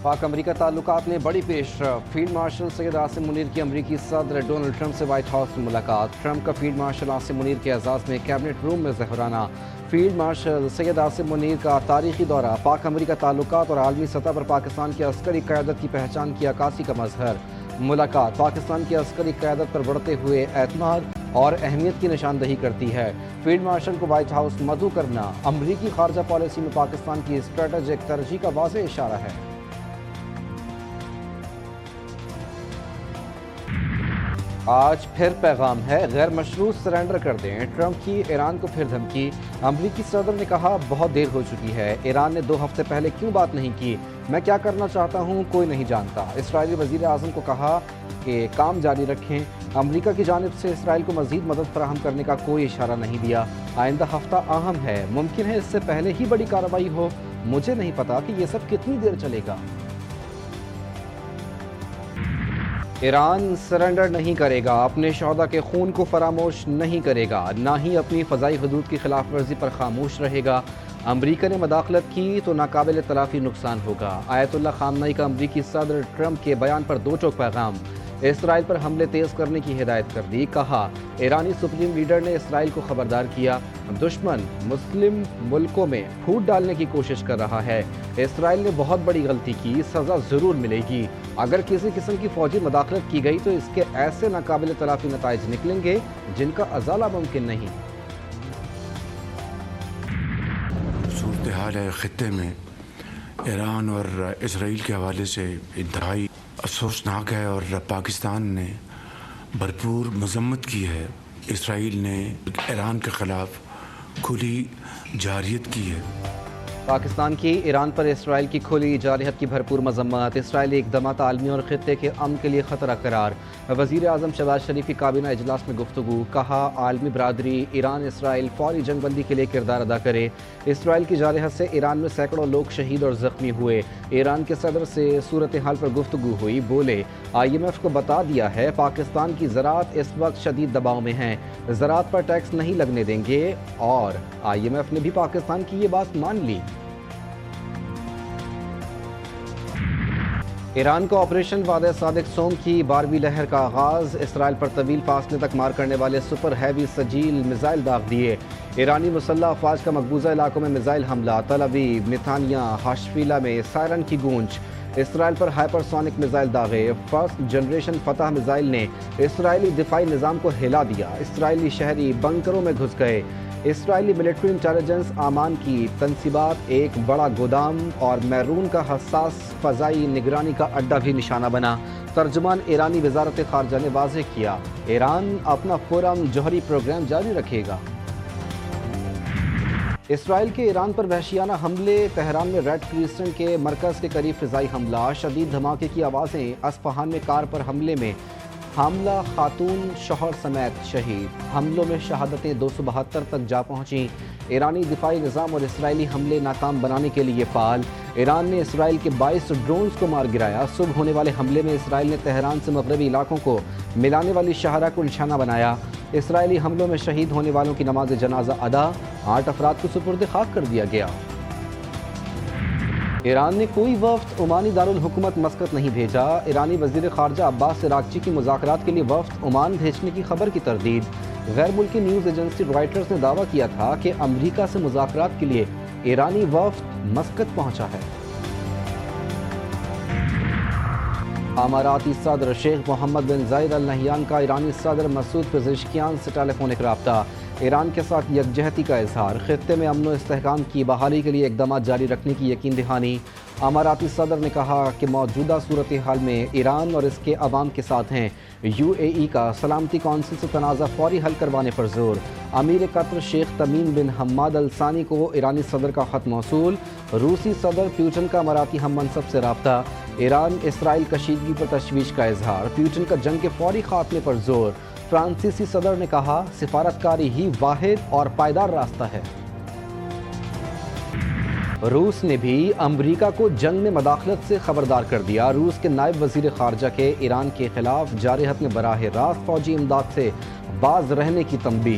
پاک امریکہ تعلقات میں بڑی پیش رفت۔ فیلڈ مارشل سید عاصم منیر کی امریکی صدر ڈونلڈ ٹرمپ سے وائٹ ہاؤس میں ملاقات۔ ٹرمپ کا فیلڈ مارشل عاصم منیر کے اعزاز میں کیبنٹ روم میں ظہرانہ۔ فیلڈ مارشل سید عاصم منیر کا تاریخی دورہ پاک امریکہ تعلقات اور عالمی سطح پر پاکستان کی عسکری قیادت کی پہچان کی عکاسی کا مظہر۔ ملاقات پاکستان کی عسکری قیادت پر بڑھتے ہوئے اعتماد اور اہمیت کی نشاندہی کرتی ہے۔ فیلڈ مارشل کو وائٹ ہاؤس مدعو کرنا امریکی خارجہ پالیسی میں پاکستان کی اسٹریٹجک ترجیح کا واضح اشارہ ہے۔ آج پھر پیغام ہے، غیر مشروع سرنڈر کر دیں۔ ٹرمپ کی ایران کو پھر دھمکی۔ امریکی صدر نے کہا بہت دیر ہو چکی ہے، ایران نے 2 ہفتے پہلے کیوں بات نہیں کی؟ میں کیا کرنا چاہتا ہوں کوئی نہیں جانتا۔ اسرائیلی وزیر اعظم کو کہا کہ کام جاری رکھیں۔ امریکہ کی جانب سے اسرائیل کو مزید مدد فراہم کرنے کا کوئی اشارہ نہیں دیا۔ آئندہ ہفتہ اہم ہے، ممکن ہے اس سے پہلے ہی بڑی کارروائی ہو۔ مجھے نہیں پتا کہ یہ سب کتنی دیر چلے گا۔ ایران سرنڈر نہیں کرے گا، اپنے شہداء کے خون کو فراموش نہیں کرے گا، نہ ہی اپنی فضائی حدود کی خلاف ورزی پر خاموش رہے گا۔ امریکہ نے مداخلت کی تو ناقابل تلافی نقصان ہوگا۔ آیت اللہ خامنئی کا امریکی صدر ٹرمپ کے بیان پر 2 ٹوک پیغام۔ اسرائیل پر حملے تیز کرنے کی ہدایت کر دی۔ کہا ایرانی سپریم لیڈر نے اسرائیل کو خبردار کیا، دشمن مسلم ملکوں میں پھوٹ ڈالنے کی کوشش کر رہا ہے۔ اسرائیل نے بہت بڑی غلطی کی، سزا ضرور ملے گی۔ اگر کسی قسم کی فوجی مداخلت کی گئی تو اس کے ایسے ناقابل تلافی نتائج نکلیں گے جن کا ازالہ ممکن نہیں۔ صورتحال خطے میں ایران اور اسرائیل کے حوالے سے انتہائی افسوسناک ہے اور پاکستان نے بھرپور مذمت کی ہے۔ اسرائیل نے ایران کے خلاف کھلی جارحیت کی ہے۔ پاکستان کی ایران پر اسرائیل کی کھلی جارحیت کی بھرپور مذمت۔ اسرائیلی اقدامات عالمی اور خطے کے امن کے لیے خطرہ قرار۔ وزیر اعظم شہباز شریف کی کابینہ اجلاس میں گفتگو۔ کہا عالمی برادری ایران اسرائیل فوری جنگ بندی کے لیے کردار ادا کرے۔ اسرائیل کی جارحیت سے ایران میں سینکڑوں لوگ شہید اور زخمی ہوئے۔ ایران کے صدر سے صورتحال پر گفتگو ہوئی۔ بولے IMF کو بتا دیا ہے پاکستان کی زراعت اس وقت شدید دباؤ میں ہے، زراعت پر ٹیکس نہیں لگنے دیں گے، اور IMF نے بھی پاکستان کی یہ بات مان لی۔ ایران کو آپریشن وعدہ صادق سوم کی 12ویں لہر کا آغاز۔ اسرائیل پر طویل فاصلے تک مار کرنے والے سپر ہیوی سجیل میزائل داغ دیے۔ ایرانی مسلح افواج کا مقبوضہ علاقوں میں میزائل حملہ۔ تل ابیب، نتانیہ، ہاشفیلا میں سائرن کی گونج۔ اسرائیل پر ہائپر سونک میزائل داغے۔ فرسٹ جنریشن فتح میزائل نے اسرائیلی دفاعی نظام کو ہلا دیا۔ اسرائیلی شہری بنکروں میں گھس گئے۔ اسرائیلی ملٹری انٹیلیجنس امان کی تنصیبات ایک بڑا گودام اور میرون کا حساس فضائی نگرانی کا اڈہ بھی نشانہ بنا۔ ترجمان ایرانی وزارت خارجہ نے واضح کیا، ایران اپنا پرامن جوہری پروگرام جاری رکھے گا۔ اسرائیل کے ایران پر وحشیانہ حملے۔ تہران میں ریڈ کریسنٹ کے مرکز کے قریب فضائی حملہ۔ شدید دھماکے کی آوازیں۔ اصفہان میں کار پر حملے میں حاملہ خاتون شوہر سمیت شہید۔ حملوں میں شہادتیں 272 تک جا پہنچیں۔ ایرانی دفاعی نظام اور اسرائیلی حملے ناکام بنانے کے لیے فعال۔ ایران نے اسرائیل کے 22 ڈرونز کو مار گرایا۔ صبح ہونے والے حملے میں اسرائیل نے تہران سے مغربی علاقوں کو ملانے والی شاہراہ کو نشانہ بنایا۔ اسرائیلی حملوں میں شہید ہونے والوں کی نماز جنازہ ادا۔ 8 افراد کو سپرد خاک کر دیا گیا۔ ایران نے کوئی وفد عمانی دارالحکومت مسقط نہیں بھیجا۔ ایرانی وزیر خارجہ عباس عراقچی کی مذاکرات کے لیے وفد عمان بھیجنے کی خبر کی تردید۔ غیر ملکی نیوز ایجنسی رائٹرز نے دعویٰ کیا تھا کہ امریکہ سے مذاکرات کے لیے ایرانی وفد مسقط پہنچا ہے۔ اماراتی صدر شیخ محمد بن زاید ال نہیان کا ایرانی صدر مسعود پزشکیان سے ٹیلی فونک رابطہ۔ ایران کے ساتھ یکجہتی کا اظہار۔ خطے میں امن و استحکام کی بحالی کے لیے اقدامات جاری رکھنے کی یقین دہانی۔ اماراتی صدر نے کہا کہ موجودہ صورتحال میں ایران اور اس کے عوام کے ساتھ ہیں۔ UAE کا سلامتی کونسل سے تنازع فوری حل کروانے پر زور۔ امیر قطر شیخ تمیم بن حماد الثانی کو ایرانی صدر کا خط موصول۔ روسی صدر پیوٹن کا اماراتی ہم منصب سے رابطہ۔ ایران اسرائیل کشیدگی پر تشویش کا اظہار۔ پیوٹن کا جنگ کے فوری خاتمے پر زور۔ فرانسیسی صدر نے کہا سفارتکاری ہی واحد اور پائیدار راستہ ہے۔ روس نے بھی امریکہ کو جنگ میں مداخلت سے خبردار کر دیا۔ روس کے نائب وزیر خارجہ کے ایران کے خلاف جارحیت میں براہ راست فوجی امداد سے باز رہنے کی تنبیہ۔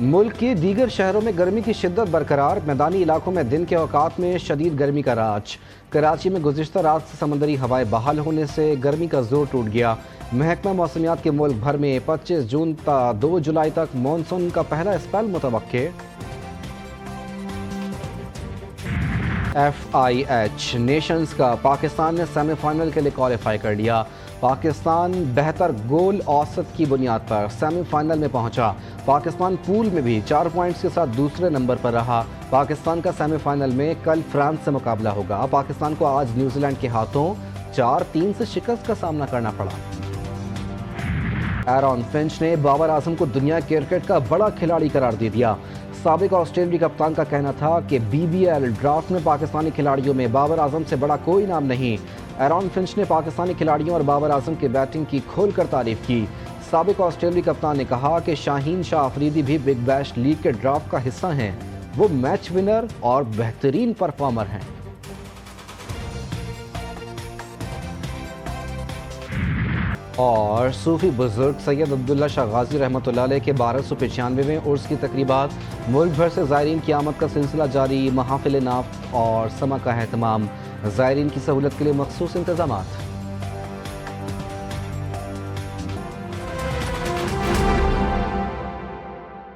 ملک کے دیگر شہروں میں گرمی کی شدت برقرار، میدانی علاقوں میں دن کے اوقات میں شدید گرمی کا راج۔ کراچی میں گزشتہ رات سے سمندری ہوائیں بحال ہونے سے گرمی کا زور ٹوٹ گیا۔ محکمہ موسمیات کے ملک بھر میں 25 جون تا 2 جولائی تک مانسون کا پہلا اسپیل متوقع۔ FIH نیشنز کا پاکستان نے سیمی فائنل کے لیے کوالیفائی کر لیا۔ پاکستان بہتر گول اوسط کی بنیاد پر سیمی فائنل میں پہنچا۔ پاکستان پول میں بھی 4 پوائنٹس کے ساتھ دوسرے نمبر پر رہا۔ پاکستان کا سیمی فائنل میں کل فرانس سے مقابلہ ہوگا۔ پاکستان کو آج نیوزی لینڈ کے ہاتھوں 4-3 سے شکست کا سامنا کرنا پڑا۔ ایرون فنچ نے بابر اعظم کو دنیا کرکٹ کا بڑا کھلاڑی قرار دے دیا۔ سابق آسٹریلوی کپتان کا کہنا تھا کہ BBL ڈرافٹ میں پاکستانی کھلاڑیوں میں بابر اعظم سے بڑا کوئی نام نہیں۔ ایرون فنچ نے پاکستانی کھلاڑیوں اور بابر اعظم کی بیٹنگ کی کھول کر تعریف کی۔ سابق آسٹریلوی کپتان نے کہا کہ شاہین شاہ افریدی بھی بگ بیش لیگ کے ڈرافٹ کا حصہ ہیں۔ وہ میچ ونر اور بہترین پرفارمر ہیں۔ اور صوفی بزرگ سید عبداللہ شاہ غازی رحمۃ اللہ علیہ کے 1295ویں عرس کی تقریبات، ملک بھر سے زائرین کی آمد کا سلسلہ جاری، محافل نعت اور سمع کا اہتمام، زائرین کی سہولت کے لیے مخصوص انتظامات۔